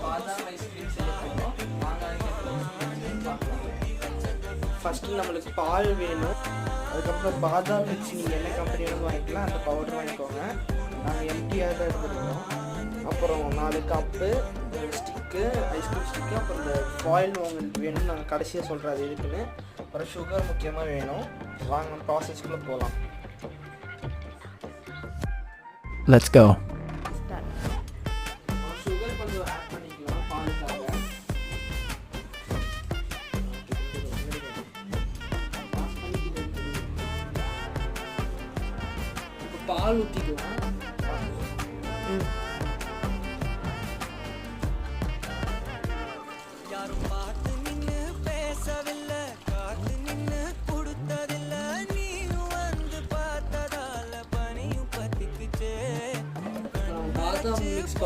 பாதாம் ஐஸ்கிரீம் செய்ய போகிறோம். ஃபஸ்ட்டு நம்மளுக்கு பால் வேணும். அதுக்கப்புறம் பாதாம் மிக்ஸ் நீங்கள் என்ன கம்பெனி வேணும் வாங்கிக்கலாம், அந்த பவுடர் வாங்கிக்கோங்க. நாங்கள் எம்டிஆர் தான் எடுத்துருக்கோம். அப்புறம் 4 கப்பு ஸ்டிக்கு, ஐஸ்கிரீம் ஸ்டிக்கு, அப்புறம் இந்த ஃபாயில் உங்களுக்கு வேணும். நாங்கள் கடைசியாக சொல்கிறோம் அது இருக்குன்னு. அப்புறம் சுகர் முக்கியமாக வேணும். வாங்க ப்ராசஸ்க்குள்ளே போகலாம். Let's go. சுகர் கொஞ்சம் ஆட் பண்ணிக்கலாம் பாலுக்காக. இப்போ பால் ஊற்றிக்கலாம்.